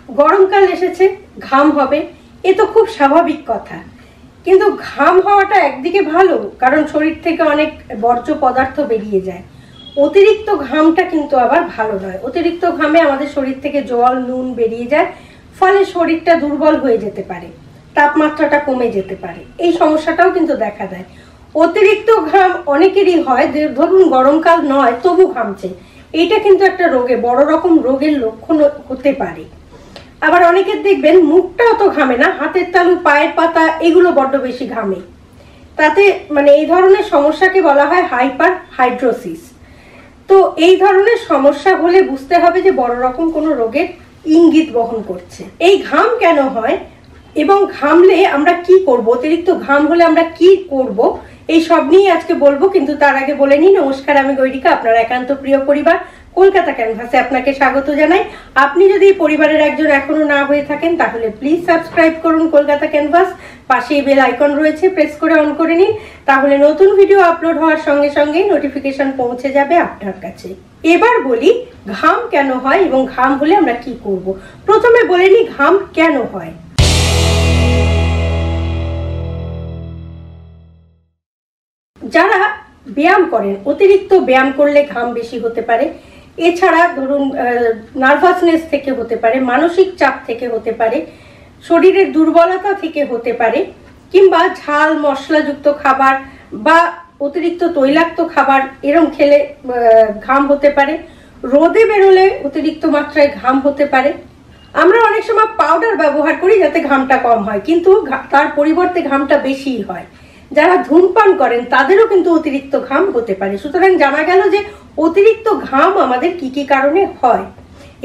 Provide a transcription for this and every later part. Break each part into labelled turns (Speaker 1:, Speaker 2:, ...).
Speaker 1: গরমকাল এসেছে, ঘাম হবে, এ তো খুব স্বাভাবিক কথা। কিন্তু ঘাম হওয়াটা একদিকে ভালো, কারণ শরীর থেকে অনেক বর্জ্য পদার্থ বেরিয়ে যায়। অতিরিক্ত ঘামটা কিন্তু আবার ভালো নয়। অতিরিক্ত ঘামে আমাদের শরীর থেকে জল, নুন বেরিয়ে যায়, ফলে শরীরটা দুর্বল হয়ে যেতে পারে, তাপমাত্রাটা কমে যেতে পারে। এই সমস্যাটাও কিন্তু দেখা দেয়। অতিরিক্ত ঘাম অনেকেরই হয়, ধরুন গরমকাল নয় তবু ঘামছে, এইটা কিন্তু একটা রোগে, বড় রকম রোগের লক্ষণ হতে পারে। আবার অনেকের দেখবেন মুখটা অত ঘামে না, হাতের তালু, পায়ের পাতা এগুলো বড্ড বেশি ঘামে। তাতে মানে এই ধরনের সমস্যাকে বলা হয় হাইপার হাইড্রোসিস। তো এই ধরনের সমস্যা হলে বুঝতে হবে যে বড় রকম কোনো রোগের ইঙ্গিত বহন করছে। এই ঘাম কেন হয় এবং ঘামলে আমরা কি করব, অতিরিক্ত ঘাম হলে আমরা কি করব, এই সব নিয়ে আজকে বলবো। কিন্তু তার আগে বলে নিই, নমস্কার, আমি গৈরিকা, আপনার একান্ত প্রিয় পরিবার কলকাতা ক্যানভাসে আপনাকে স্বাগত জানাই। আপনি যদি পরিবারের একজন এখনো না হয়ে থাকেন তাহলে প্লিজ সাবস্ক্রাইব করুন কলকাতা ক্যানভাস। পাশেই বেল আইকন রয়েছে, প্রেস করে অন করে নিন, তাহলে নতুন ভিডিও আপলোড হওয়ার সঙ্গে সঙ্গেই নোটিফিকেশন পৌঁছে যাবে আপনার কাছে। এবার বলি ঘাম কেন হয় এবং ঘাম হলে আমরা কি করব। প্রথমে বলে নিই ঘাম কেন হয়। যারা ব্যায়াম করেন, অতিরিক্ত ব্যায়াম করলে ঘাম বেশি হতে পারে। এছাড়া ধরুন নার্ভাসনেস থেকে হতে পারে, মানসিক চাপ থেকে হতে পারে, শরীরের দুর্বলতা থেকে হতে পারে, কিংবা ঝাল মশলাযুক্ত খাবার বা অতিরিক্ত তৈলাক্ত খাবার এরম খেলে ঘাম হতে পারে। রোদে বেরোলে অতিরিক্ত মাত্রায় ঘাম হতে পারে। আমরা অনেক সময় পাউডার ব্যবহার করি যাতে ঘামটা কম হয়, কিন্তু তার পরিবর্তে ঘামটা বেশি হয়। যারা ধূমপান করেন তাদেরও কিন্তু অতিরিক্ত ঘাম হতে পারে। সুতরাং জানা গেল যে অতিরিক্ত ঘাম আমাদের কি কি কারণে হয়।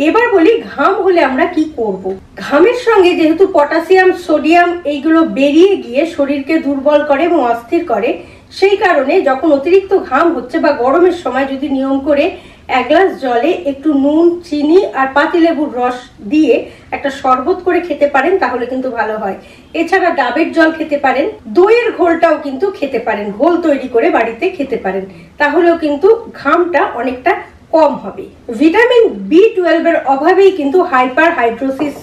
Speaker 1: এবার বলি ঘাম হলে আমরা কি করব। ঘামের সঙ্গে যেহেতু পটাশিয়াম, সোডিয়াম এইগুলো বেরিয়ে গিয়ে শরীরকে দুর্বল করে এবং অস্থির করে, সেই কারণে যখন অতিরিক্ত ঘাম হচ্ছে বা গরমের সময় যদি নিয়ম করে 1 গ্লাস জলে একটু নুন, চিনি আর পাতিলেবুর রস দিয়ে একটা শরবত করে খেতে পারেন তাহলে কিন্তু ভালো হয়। এছাড়া ডাবের জল খেতে পারেন, দইয়ের ঘোলটাও কিন্তু খেতে পারেন, ঘোল তৈরি করে বাড়িতে খেতে পারেন, তাহলেও কিন্তু ঘামটা অনেকটা কম হবে। ভিটামিন B12 এর অভাবেই কিন্তু হাইপার হাইড্রোসিস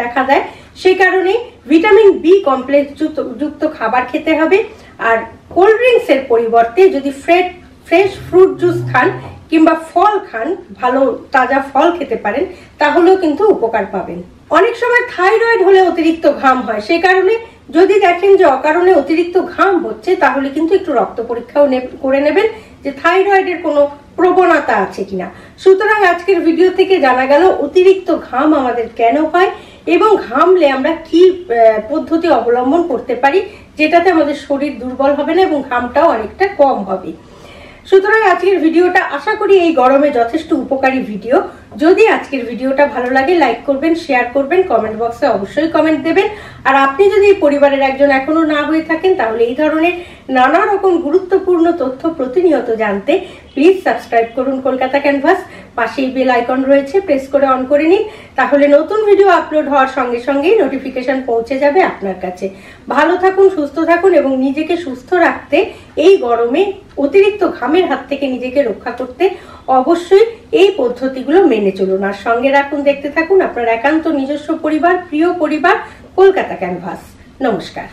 Speaker 1: দেখা দেয়। সেই কারণে ভিটামিন B কমপ্লেক্স যুক্ত খাবার খেতে হবে। আর কোল্ড ড্রিঙ্কস এর পরিবর্তে যদি ফ্রেশ ফ্রুট জুস খান কিংবা ফল খান, ভালো তাজা ফল খেতে পারেন, তাহলেও কিন্তু উপকার পাবেন। অনেক সময় থাইরয়েড হলে অতিরিক্ত ঘাম হয়, সেই কারণে যদি দেখেন যে অকারণে অতিরিক্ত ঘাম হচ্ছে তাহলে কিন্তু একটু রক্ত পরীক্ষাও করে নেবেন যে থাইরয়েডের কোনো প্রবণতা আছে কিনা। সুতরাং আজকের ভিডিও থেকে জানা গেল অতিরিক্ত ঘাম আমাদের কেন হয় এবং ঘামলে আমরা কি পদ্ধতি অবলম্বন করতে পারি যেটাতে আমাদের শরীর দুর্বল হবে না এবং ঘামটাও অনেকটা কম হবে। সুতরাং আজকের ভিডিওটা আশা করি এই গরমে যথেষ্ট উপকারী ভিডিও। যদি আজকের ভিডিওটা ভালো লাগে লাইক করবেন, শেয়ার করবেন, কমেন্ট বক্সে অবশ্যই কমেন্ট দেবেন। আর আপনি যদি এই পরিবারের একজন এখনো না হয়ে থাকেন তাহলে এই ধরনের নানা রকম গুরুত্বপূর্ণ তথ্য প্রতিনিয়ত জানতে প্লিজ সাবস্ক্রাইব করুন কলকাতা ক্যানভাস। পাশেই বেল আইকন রয়েছে, প্রেস করে অন করে নিন, তাহলে নতুন ভিডিও আপলোড হওয়ার সঙ্গে সঙ্গেই নোটিফিকেশন পৌঁছে যাবে আপনার কাছে। ভালো থাকুন, সুস্থ থাকুন এবং নিজেকে সুস্থ রাখতে এই গরমে অতিরিক্ত ঘামের হাত থেকে নিজেকে রক্ষা করতে অবশ্যই এই পদ্ধতিগুলো মেনে চলুন। আর সঙ্গে রাখুন, দেখতে থাকুন আপনার একান্ত নিজস্ব পরিবার, প্রিয় পরিবার কলকাতা ক্যানভাস। নমস্কার।